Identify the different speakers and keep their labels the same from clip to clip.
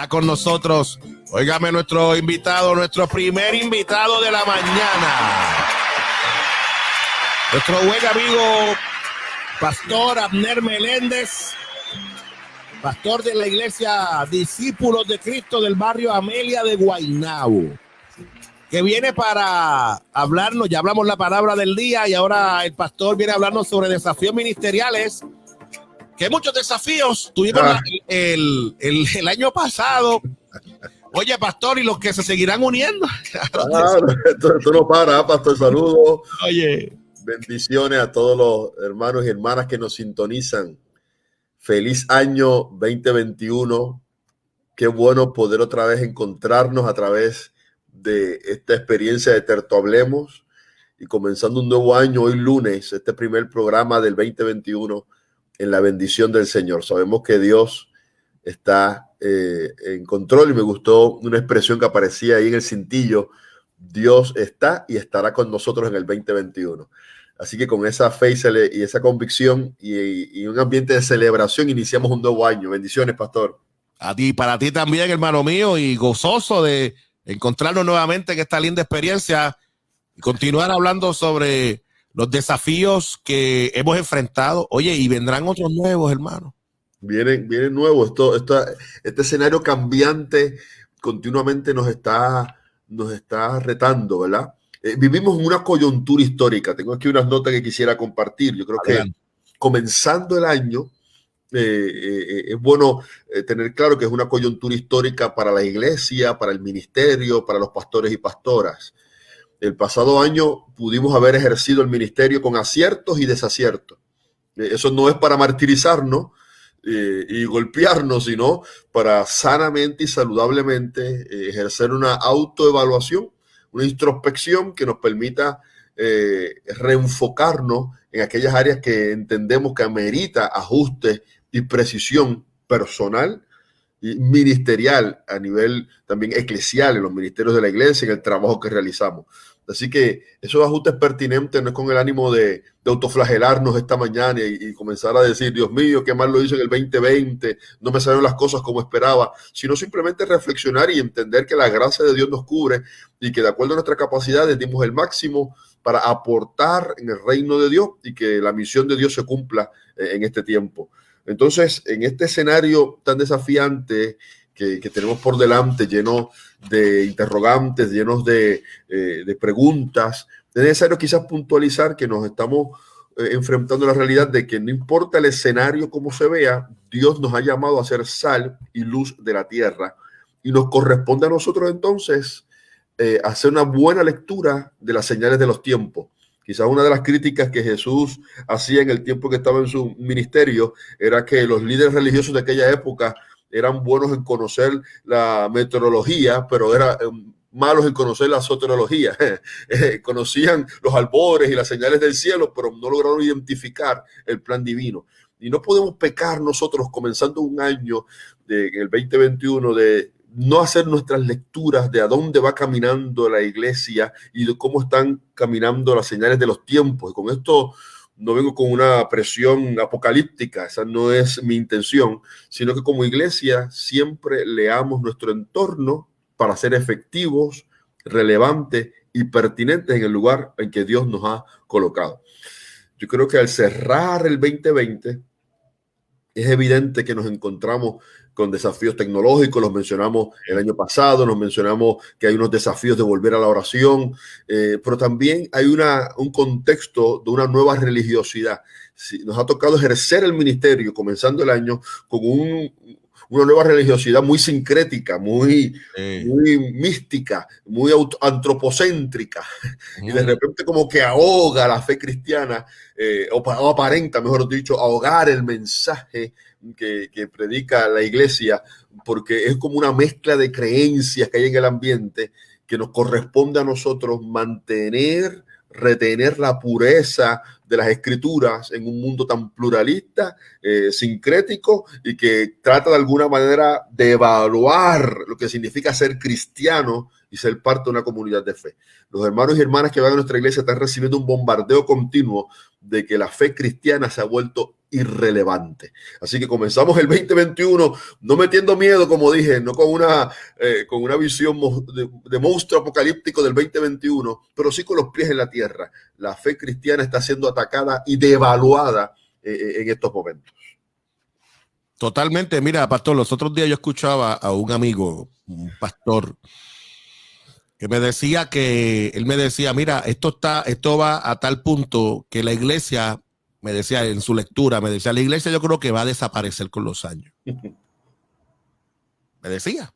Speaker 1: Está con nosotros, óigame, nuestro invitado, nuestro primer invitado de la mañana. Nuestro buen amigo, Pastor Abner Meléndez, pastor de la iglesia Discípulos de Cristo del barrio Amelia de Guaynabo, que viene para hablarnos. Ya hablamos la palabra del día y ahora el pastor viene a hablarnos sobre desafíos ministeriales, que hay muchos desafíos. Tuvimos el año pasado. Oye, pastor, y los que se seguirán uniendo.
Speaker 2: Esto no para, pastor. Saludos.
Speaker 1: Oye.
Speaker 2: Bendiciones a todos los hermanos y hermanas que nos sintonizan. Feliz año 2021. Qué bueno poder otra vez encontrarnos a través de esta experiencia de Terto Hablemos y comenzando un nuevo año hoy lunes, este primer programa del 2021 en la bendición del Señor. Sabemos que Dios está en control y me gustó una expresión que aparecía ahí en el cintillo: Dios está y estará con nosotros en el 2021. Así que con esa fe y esa convicción y un ambiente de celebración iniciamos un nuevo año. Bendiciones, pastor.
Speaker 1: A ti, para ti también, hermano mío, y gozoso de encontrarnos nuevamente en esta linda experiencia y continuar hablando sobre los desafíos que hemos enfrentado. Oye, y vendrán otros nuevos, hermano.
Speaker 2: Vienen nuevos. Este escenario cambiante continuamente nos está retando, ¿verdad? Vivimos en una coyuntura histórica. Tengo aquí unas notas que quisiera compartir. Yo creo que comenzando el año, es bueno tener claro que es una coyuntura histórica para la iglesia, para el ministerio, para los pastores y pastoras. El pasado año pudimos haber ejercido el ministerio con aciertos y desaciertos. Eso no es para martirizarnos y golpearnos, sino para sanamente y saludablemente ejercer una autoevaluación, una introspección que nos permita reenfocarnos en aquellas áreas que entendemos que amerita ajuste y precisión personal y ministerial a nivel también eclesial, en los ministerios de la iglesia, en el trabajo que realizamos. Así que esos ajustes pertinentes no es con el ánimo de autoflagelarnos esta mañana y comenzar a decir, Dios mío, qué mal lo hice en el 2020, no me salieron las cosas como esperaba, sino simplemente reflexionar y entender que la gracia de Dios nos cubre y que de acuerdo a nuestras capacidades dimos el máximo para aportar en el reino de Dios y que la misión de Dios se cumpla en este tiempo. Entonces, en este escenario tan desafiante que tenemos por delante, lleno de interrogantes, llenos de preguntas, es necesario quizás puntualizar que nos estamos enfrentando a la realidad de que no importa el escenario como se vea, Dios nos ha llamado a ser sal y luz de la tierra y nos corresponde a nosotros entonces hacer una buena lectura de las señales de los tiempos. Quizás una de las críticas que Jesús hacía en el tiempo que estaba en su ministerio era que los líderes religiosos de aquella época eran buenos en conocer la meteorología, pero eran malos en conocer la soterología. Conocían los albores y las señales del cielo, pero no lograron identificar el plan divino. Y no podemos pecar nosotros comenzando un año en el 2021 de no hacer nuestras lecturas de a dónde va caminando la iglesia y de cómo están caminando las señales de los tiempos. Y con esto no vengo con una presión apocalíptica, esa no es mi intención, sino que como iglesia siempre leamos nuestro entorno para ser efectivos, relevantes y pertinentes en el lugar en que Dios nos ha colocado. Yo creo que al cerrar el 2020 es evidente que nos encontramos con desafíos tecnológicos, los mencionamos el año pasado, nos mencionamos que hay unos desafíos de volver a la oración, pero también hay un contexto de una nueva religiosidad. Sí, nos ha tocado ejercer el ministerio comenzando el año con una nueva religiosidad muy sincrética, muy mística, muy antropocéntrica, y de repente como que ahoga la fe cristiana, o aparenta, mejor dicho, ahogar el mensaje que predica la iglesia, porque es como una mezcla de creencias que hay en el ambiente que nos corresponde a nosotros retener la pureza de las escrituras en un mundo tan pluralista, sincrético, y que trata de alguna manera de evaluar lo que significa ser cristiano y ser parte de una comunidad de fe. Los hermanos y hermanas que van a nuestra iglesia están recibiendo un bombardeo continuo de que la fe cristiana se ha vuelto irrelevante. Así que comenzamos el 2021 no metiendo miedo, como dije, no con una visión de monstruo apocalíptico del 2021, pero sí con los pies en la tierra. La fe cristiana está siendo atacada y devaluada en estos momentos.
Speaker 1: Totalmente. Mira, pastor, los otros días yo escuchaba a un amigo, un pastor, que me decía él me decía, mira, esto va a tal punto que la iglesia, me decía en su lectura, me decía, la iglesia yo creo que va a desaparecer con los años. Me decía.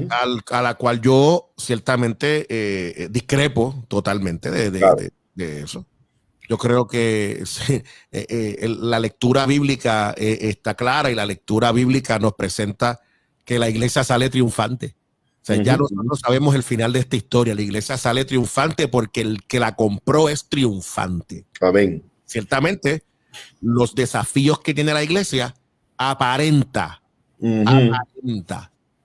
Speaker 1: A la cual yo ciertamente discrepo totalmente de eso. Yo creo que sí, la lectura bíblica está clara y la lectura bíblica nos presenta que la iglesia sale triunfante. O sea, ya nosotros sabemos el final de esta historia. La iglesia sale triunfante porque el que la compró es triunfante.
Speaker 2: Amén.
Speaker 1: Ciertamente, los desafíos que tiene la iglesia aparenta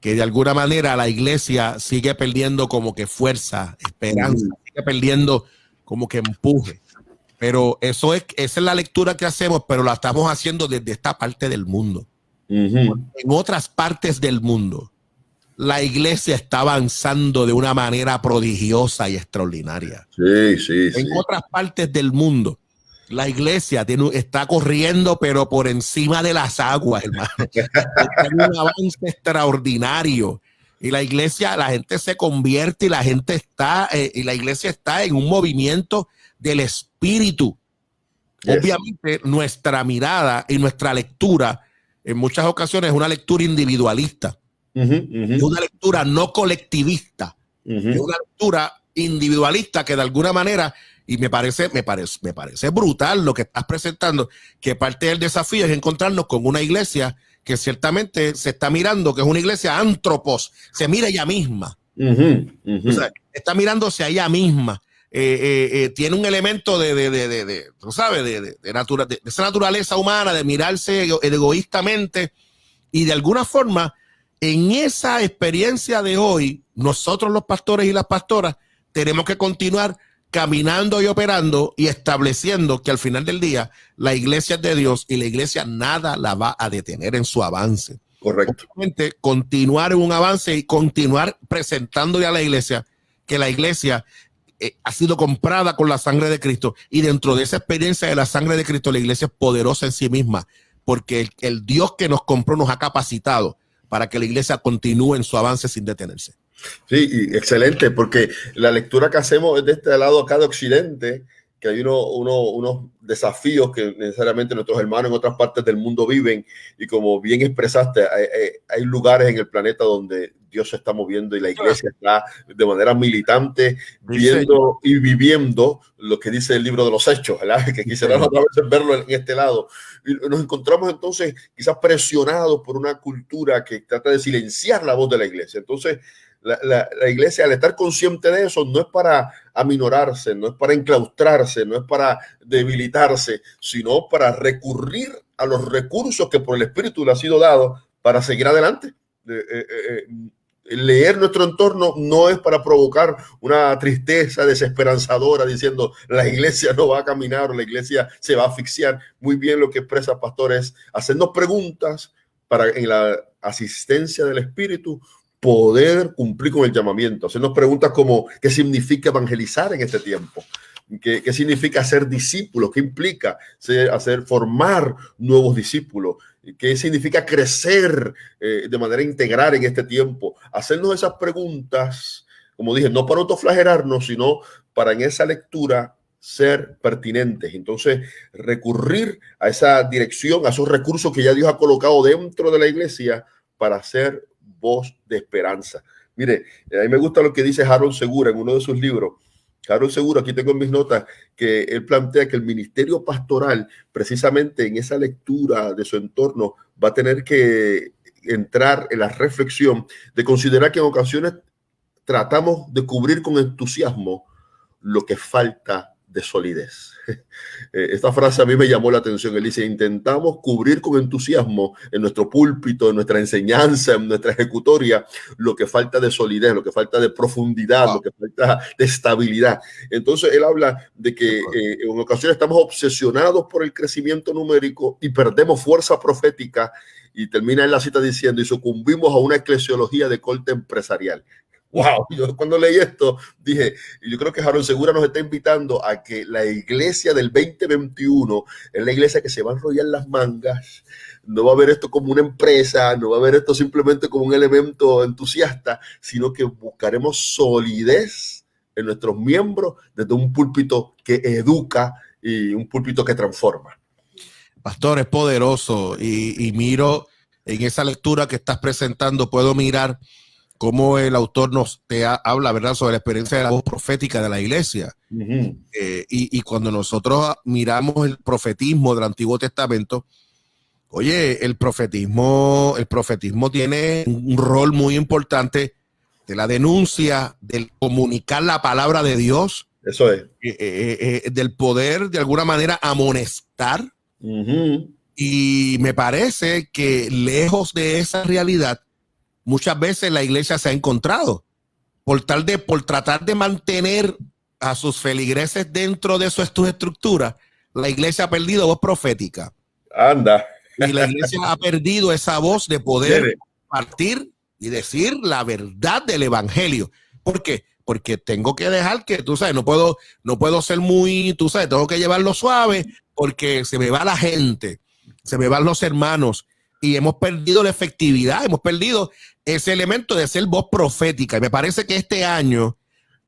Speaker 1: que de alguna manera la iglesia sigue perdiendo como que fuerza, esperanza, sigue perdiendo como que empuje. Pero esa es la lectura que hacemos, pero la estamos haciendo desde esta parte del mundo. En otras partes del mundo, la iglesia está avanzando de una manera prodigiosa y extraordinaria. En otras partes del mundo, la iglesia está corriendo, pero por encima de las aguas, hermano. Tiene un avance extraordinario. Y la iglesia, la gente se convierte y la iglesia está en un movimiento del espíritu. Obviamente, nuestra mirada y nuestra lectura, en muchas ocasiones, es una lectura individualista. Es una lectura no colectivista. Es una lectura individualista que de alguna manera, y me parece brutal lo que estás presentando, que parte del desafío es encontrarnos con una iglesia que ciertamente se está mirando, que es una iglesia antropos, se mira ella misma. O sea, está mirándose a ella misma. Tiene un elemento tú sabes, de esa naturaleza humana, de mirarse egoístamente, y de alguna forma, en esa experiencia de hoy, nosotros los pastores y las pastoras tenemos que continuar caminando y operando y estableciendo que al final del día la iglesia es de Dios y la iglesia nada la va a detener en su avance.
Speaker 2: Correcto.
Speaker 1: Obviamente, continuar en un avance y continuar presentándole a la iglesia que la iglesia ha sido comprada con la sangre de Cristo, y dentro de esa experiencia de la sangre de Cristo la iglesia es poderosa en sí misma, porque el Dios que nos compró nos ha capacitado para que la iglesia continúe en su avance sin detenerse.
Speaker 2: Sí, y excelente, porque la lectura que hacemos es de este lado acá de Occidente, que hay unos desafíos que necesariamente nuestros hermanos en otras partes del mundo viven, y como bien expresaste, hay lugares en el planeta donde Dios se está moviendo y la iglesia está de manera militante viendo y viviendo lo que dice el libro de los Hechos, ¿verdad? Que quisiera otra vez verlo en este lado. Y nos encontramos entonces quizás presionados por una cultura que trata de silenciar la voz de la iglesia. Entonces, la iglesia, al estar consciente de eso, no es para aminorarse, no es para enclaustrarse, no es para debilitarse, sino para recurrir a los recursos que por el Espíritu le ha sido dado para seguir adelante. Leer nuestro entorno no es para provocar una tristeza desesperanzadora diciendo la iglesia no va a caminar o la iglesia se va a asfixiar. Muy bien lo que expresa Pastor es hacernos preguntas para, en la asistencia del Espíritu, poder cumplir con el llamamiento, hacernos preguntas como ¿qué significa evangelizar en este tiempo? ¿Qué significa ser discípulo? ¿Qué implica formar nuevos discípulos? ¿Qué significa crecer de manera integral en este tiempo? Hacernos esas preguntas, como dije, no para autoflagelarnos, sino para en esa lectura ser pertinentes. Entonces, recurrir a esa dirección, a esos recursos que ya Dios ha colocado dentro de la iglesia para ser voz de esperanza. Mire, a mí me gusta lo que dice Harold Segura en uno de sus libros. Harold Segura, aquí tengo en mis notas, que él plantea que el ministerio pastoral, precisamente en esa lectura de su entorno, va a tener que entrar en la reflexión de considerar que en ocasiones tratamos de cubrir con entusiasmo lo que falta de solidez. Esta frase a mí me llamó la atención. Él dice: intentamos cubrir con entusiasmo en nuestro púlpito, en nuestra enseñanza, en nuestra ejecutoria, lo que falta de solidez, lo que falta de profundidad, lo que falta de estabilidad. Entonces él habla de que en ocasiones estamos obsesionados por el crecimiento numérico y perdemos fuerza profética, y termina en la cita diciendo: y sucumbimos a una eclesiología de corte empresarial. Wow, yo cuando leí esto dije, yo creo que Harold Segura nos está invitando a que la iglesia del 2021 es la iglesia que se va a enrollar las mangas. No va a ver esto como una empresa, no va a ver esto simplemente como un elemento entusiasta, sino que buscaremos solidez en nuestros miembros desde un púlpito que educa y un púlpito que transforma.
Speaker 1: Pastor, es poderoso, y miro en esa lectura que estás presentando, puedo mirar cómo el autor habla, ¿verdad?, sobre la experiencia de la voz profética de la iglesia. Y cuando nosotros miramos el profetismo del Antiguo Testamento, oye, el profetismo tiene un rol muy importante de la denuncia, del comunicar la palabra de Dios.
Speaker 2: Eso es.
Speaker 1: Del poder, de alguna manera, amonestar. Y me parece que lejos de esa realidad, muchas veces la iglesia se ha encontrado por tratar de mantener a sus feligreses dentro de su estructura. La iglesia ha perdido voz profética.
Speaker 2: Anda.
Speaker 1: Y la iglesia ha perdido esa voz de poder partir y decir la verdad del evangelio. ¿Por qué? Porque tengo que dejar que, tú sabes, no puedo ser muy, tú sabes, tengo que llevarlo suave porque se me va la gente, se me van los hermanos. Y hemos perdido la efectividad, hemos perdido ese elemento de ser voz profética. Y me parece que este año,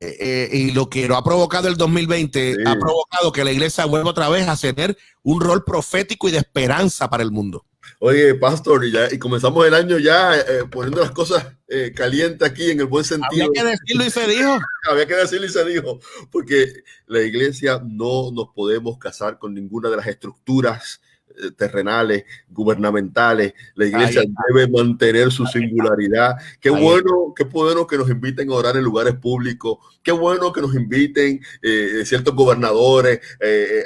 Speaker 1: y lo que lo ha provocado el 2020, ha provocado que la iglesia vuelva otra vez a tener un rol profético y de esperanza para el mundo.
Speaker 2: Oye, pastor, y comenzamos el año ya poniendo las cosas calientes aquí en el buen sentido.
Speaker 1: Había que decirlo y se dijo.
Speaker 2: Había que decirlo y se dijo, porque la iglesia no nos podemos casar con ninguna de las estructuras terrenales, gubernamentales. La iglesia debe mantener su singularidad. Qué bueno que nos inviten a orar en lugares públicos. Qué bueno que nos inviten ciertos gobernadores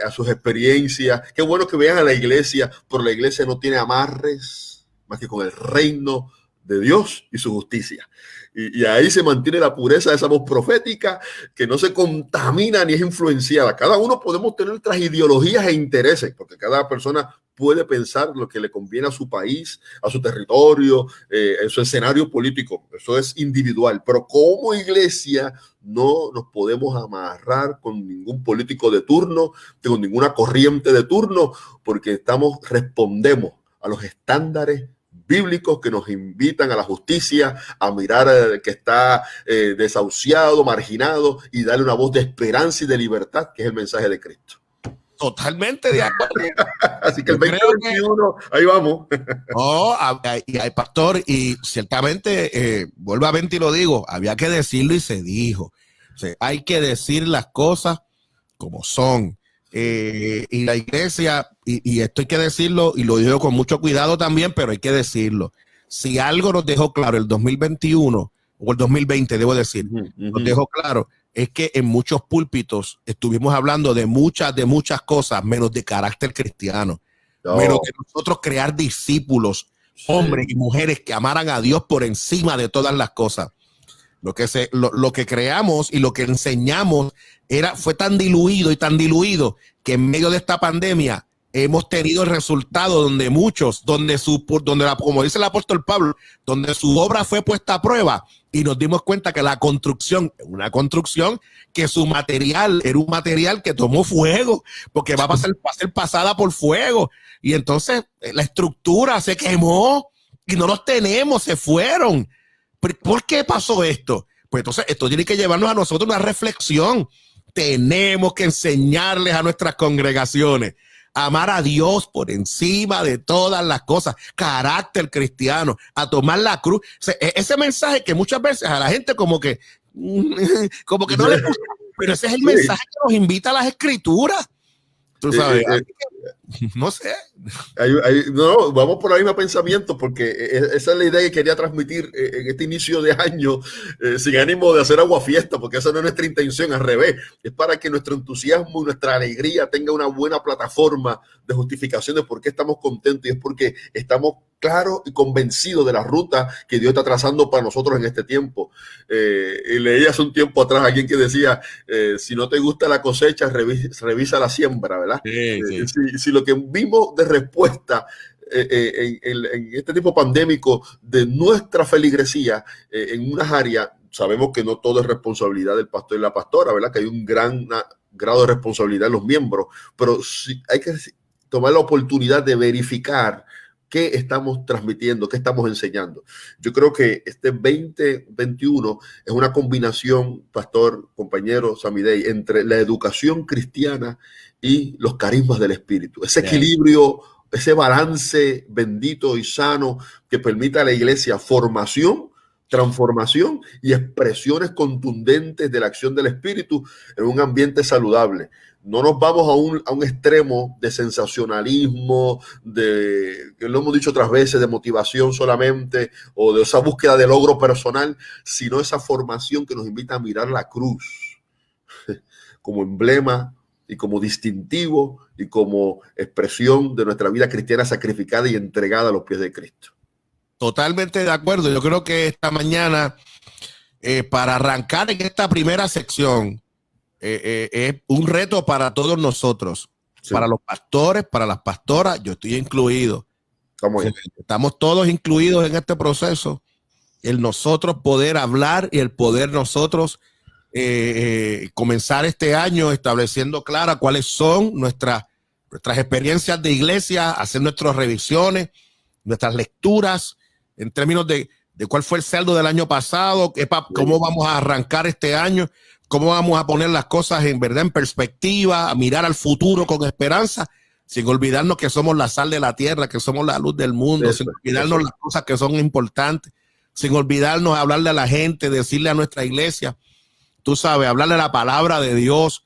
Speaker 2: a sus experiencias. Qué bueno que vean a la iglesia, pero la iglesia no tiene amarres más que con el reino de Dios y su justicia. Y ahí se mantiene la pureza de esa voz profética, que no se contamina ni es influenciada. Cada uno podemos tener nuestras ideologías e intereses, porque cada persona puede pensar lo que le conviene a su país, a su territorio, en su escenario político. Eso es individual. Pero como iglesia no nos podemos amarrar con ningún político de turno, con ninguna corriente de turno, porque respondemos a los estándares bíblicos que nos invitan a la justicia, a mirar al que está desahuciado, marginado, y darle una voz de esperanza y de libertad, que es el mensaje de Cristo.
Speaker 1: Totalmente de acuerdo.
Speaker 2: Así que el 2021, ahí vamos.
Speaker 1: Pastor, y ciertamente, vuelvo y lo digo, había que decirlo y se dijo. O sea, hay que decir las cosas como son. Y la iglesia, y esto hay que decirlo, y lo digo con mucho cuidado también, pero hay que decirlo. Si algo nos dejó claro el 2021, o el 2020, debo decir, nos dejó claro, es que en muchos púlpitos estuvimos hablando de muchas cosas, menos de carácter cristiano, menos de nosotros crear discípulos, hombres y mujeres que amaran a Dios por encima de todas las cosas. Lo que creamos y lo que enseñamos fue tan diluido que en medio de esta pandemia hemos tenido el resultado donde muchos, como dice el apóstol Pablo, donde su obra fue puesta a prueba, y nos dimos cuenta que la construcción, que su material era un material que tomó fuego, porque va a ser pasada por fuego, y entonces la estructura se quemó y no los tenemos, se fueron. ¿Por qué pasó esto? Pues entonces esto tiene que llevarnos a nosotros una reflexión. Tenemos que enseñarles a nuestras congregaciones a amar a Dios por encima de todas las cosas, carácter cristiano, a tomar la cruz. Ese mensaje que muchas veces a la gente como que no le gusta, pero ese es el mensaje que nos invita a las escrituras. Tú sabes, no sé.
Speaker 2: No, vamos por el mismo pensamiento, porque esa es la idea que quería transmitir en este inicio de año, sin ánimo de hacer agua fiesta, porque esa no es nuestra intención, al revés, es para que nuestro entusiasmo y nuestra alegría tenga una buena plataforma de justificación de por qué estamos contentos, y es porque estamos claros y convencidos de la ruta que Dios está trazando para nosotros en este tiempo. Y leí hace un tiempo atrás a alguien que decía, si no te gusta la cosecha, revisa la siembra, ¿verdad?
Speaker 1: Sí.
Speaker 2: Si lo que vimos de respuesta en este tipo pandémico de nuestra feligresía en unas áreas, sabemos que no todo es responsabilidad del pastor y la pastora, ¿verdad? Que hay un gran grado de responsabilidad en los miembros, pero sí hay que tomar la oportunidad de verificar qué estamos transmitiendo, qué estamos enseñando. Yo creo que este 2021 es una combinación, pastor, compañero Samidei, entre la educación cristiana y los carismas del Espíritu. Ese equilibrio, ese balance bendito y sano que permita a la iglesia formación, transformación y expresiones contundentes de la acción del Espíritu en un ambiente saludable. No nos vamos a un extremo de sensacionalismo, que lo hemos dicho otras veces, de motivación solamente o de esa búsqueda de logro personal, sino esa formación que nos invita a mirar la cruz como emblema y como distintivo y como expresión de nuestra vida cristiana sacrificada y entregada a los pies de Cristo.
Speaker 1: Totalmente de acuerdo. Yo creo que esta mañana, para arrancar en esta primera sección, es un reto para todos nosotros, sí. Para los pastores, para las pastoras, yo estoy incluido. Estamos todos incluidos en este proceso. El nosotros poder hablar y el poder nosotros comenzar este año estableciendo claras cuáles son nuestras experiencias de iglesia, hacer nuestras revisiones, nuestras lecturas en términos de cuál fue el saldo del año pasado, cómo vamos a arrancar este año, cómo vamos a poner las cosas en verdad en perspectiva, a mirar al futuro con esperanza, sin olvidarnos que somos la sal de la tierra, que somos la luz del mundo, sin olvidarnos las cosas que son importantes, sin olvidarnos hablarle a la gente, decirle a nuestra iglesia, tú sabes, hablarle la palabra de Dios.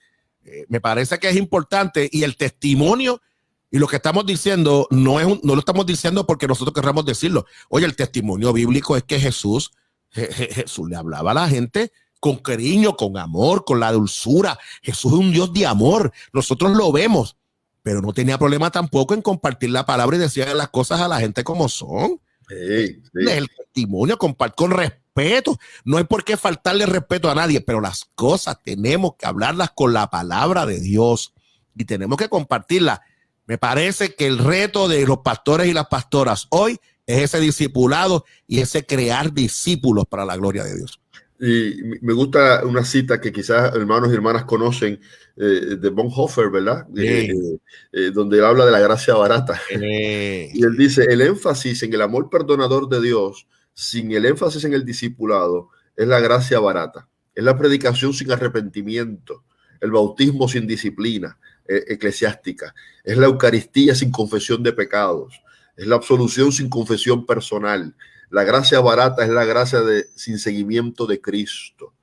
Speaker 1: Me parece que es importante, y el testimonio y lo que estamos diciendo no lo estamos diciendo porque nosotros querramos decirlo. Oye, el testimonio bíblico es que Jesús le hablaba a la gente con cariño, con amor, con la dulzura. Jesús es un Dios de amor. Nosotros lo vemos, pero no tenía problema tampoco en compartir la palabra y decir las cosas a la gente como son. Sí. El testimonio, con respeto. No hay por qué faltarle respeto a nadie, pero las cosas tenemos que hablarlas con la palabra de Dios y tenemos que compartirlas. Me parece que el reto de los pastores y las pastoras hoy es ese discipulado y ese crear discípulos para la gloria de Dios.
Speaker 2: Y me gusta una cita que quizás hermanos y hermanas conocen de Bonhoeffer, ¿verdad? Donde él habla de la gracia barata. Y él dice, el énfasis en el amor perdonador de Dios, sin el énfasis en el discipulado, es la gracia barata. Es la predicación sin arrepentimiento, el bautismo sin disciplina eclesiástica, es la Eucaristía sin confesión de pecados, es la absolución sin confesión personal. La gracia barata es la gracia sin seguimiento de Cristo,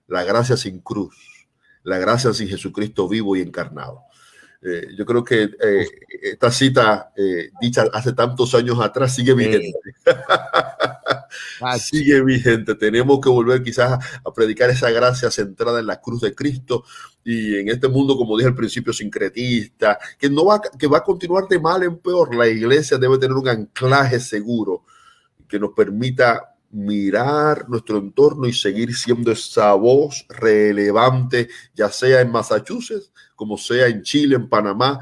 Speaker 2: la gracia sin cruz, la gracia sin Jesucristo vivo y encarnado. Yo creo que esta cita dicha hace tantos años atrás sigue vigente. Sigue vigente. Tenemos que volver quizás a predicar esa gracia centrada en la cruz de Cristo y en este mundo, como dije al principio, sincretista, que va a continuar de mal en peor. La iglesia debe tener un anclaje seguro que nos permita mirar nuestro entorno y seguir siendo esa voz relevante, ya sea en Massachusetts, como sea en Chile, en Panamá,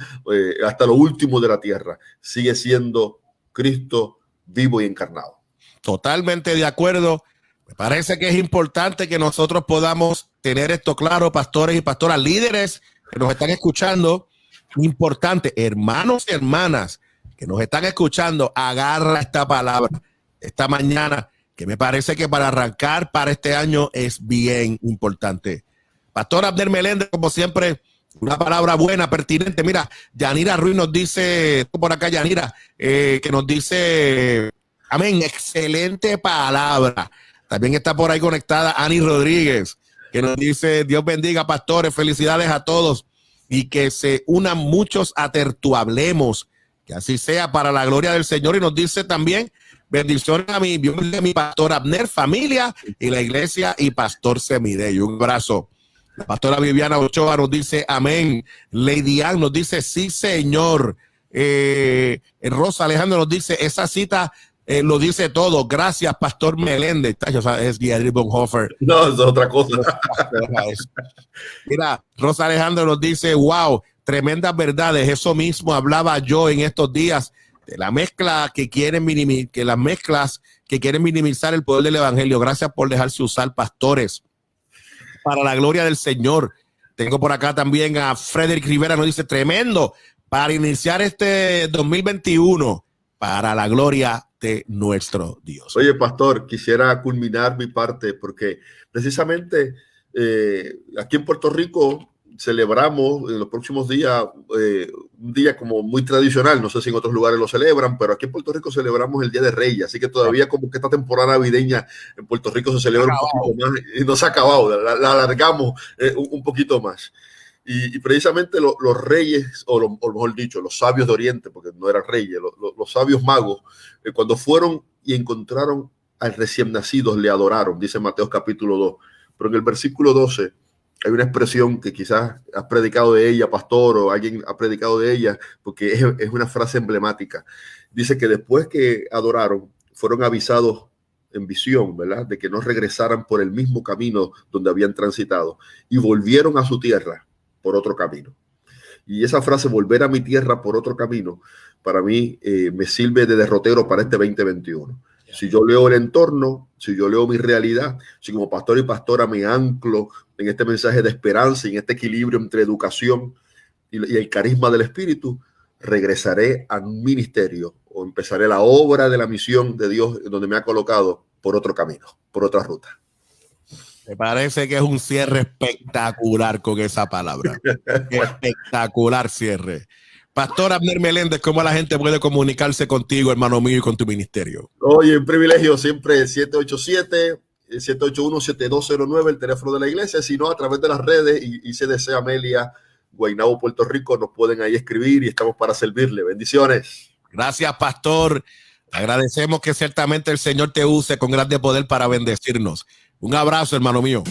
Speaker 2: hasta lo último de la tierra. Sigue siendo Cristo vivo y encarnado.
Speaker 1: Totalmente de acuerdo. Me parece que es importante que nosotros podamos tener esto claro, pastores y pastoras, líderes que nos están escuchando. Importante, hermanos y hermanas que nos están escuchando, agarra esta palabra esta mañana, que me parece que para arrancar para este año es bien importante. Pastor Abner Meléndez, como siempre, una palabra buena, pertinente. Mira, Yanira Ruiz nos dice, por acá Yanira, que nos dice, amén, excelente palabra. También está por ahí conectada Ani Rodríguez, que nos dice, Dios bendiga, pastores, felicidades a todos y que se unan muchos a Tertuhablemos, Que así sea para la gloria del Señor. Y nos dice también, bendiciones a mi pastor Abner, familia y la iglesia y pastor Semidey. Un abrazo. La pastora Viviana Ochoa nos dice amén. Lady Ann nos dice sí, señor. Rosa Alejandro nos dice esa cita lo dice todo. Gracias, pastor Meléndez. Es Dietrich Bonhoeffer.
Speaker 2: No, es otra cosa.
Speaker 1: Mira, Rosa Alejandro nos dice wow, tremendas verdades. Eso mismo hablaba yo en estos días de la mezcla que quieren las mezclas que quieren minimizar el poder del evangelio. Gracias por dejarse usar, pastores, para la gloria del Señor. Tengo por acá también a Frederick Rivera, nos dice tremendo para iniciar este 2021 para la gloria de nuestro Dios.
Speaker 2: Oye, pastor, quisiera culminar mi parte porque precisamente aquí en Puerto Rico celebramos en los próximos días un día como muy tradicional. No sé si en otros lugares lo celebran, pero aquí en Puerto Rico celebramos el Día de Reyes. Así que todavía como que esta temporada navideña en Puerto Rico se celebra un poquito más y no se ha acabado. La alargamos un poquito más. Y precisamente los reyes, o mejor dicho, los sabios de Oriente, porque no eran reyes, los sabios magos, cuando fueron y encontraron al recién nacido, le adoraron, dice Mateo capítulo 2. Pero en el versículo 12 hay una expresión que quizás has predicado de ella, pastor, o alguien ha predicado de ella, porque es una frase emblemática. Dice que después que adoraron, fueron avisados en visión, ¿verdad?, de que no regresaran por el mismo camino donde habían transitado y volvieron a su tierra por otro camino. Y esa frase, volver a mi tierra por otro camino, para mí me sirve de derrotero para este 2021. Si yo leo el entorno, si yo leo mi realidad, si como pastor y pastora me anclo en este mensaje de esperanza y en este equilibrio entre educación y el carisma del Espíritu, regresaré a un ministerio o empezaré la obra de la misión de Dios donde me ha colocado por otro camino, por otra ruta.
Speaker 1: Me parece que es un cierre espectacular con esa palabra. Espectacular cierre. Pastor Abner Meléndez, ¿cómo la gente puede comunicarse contigo, hermano mío, y con tu ministerio?
Speaker 2: Oye, un privilegio siempre, 787-781-7209, el teléfono de la iglesia, sino a través de las redes y CDC Amelia, Guaynabo, Puerto Rico, nos pueden ahí escribir y estamos para servirle. Bendiciones.
Speaker 1: Gracias, pastor. Agradecemos que ciertamente el Señor te use con grande poder para bendecirnos. Un abrazo, hermano mío.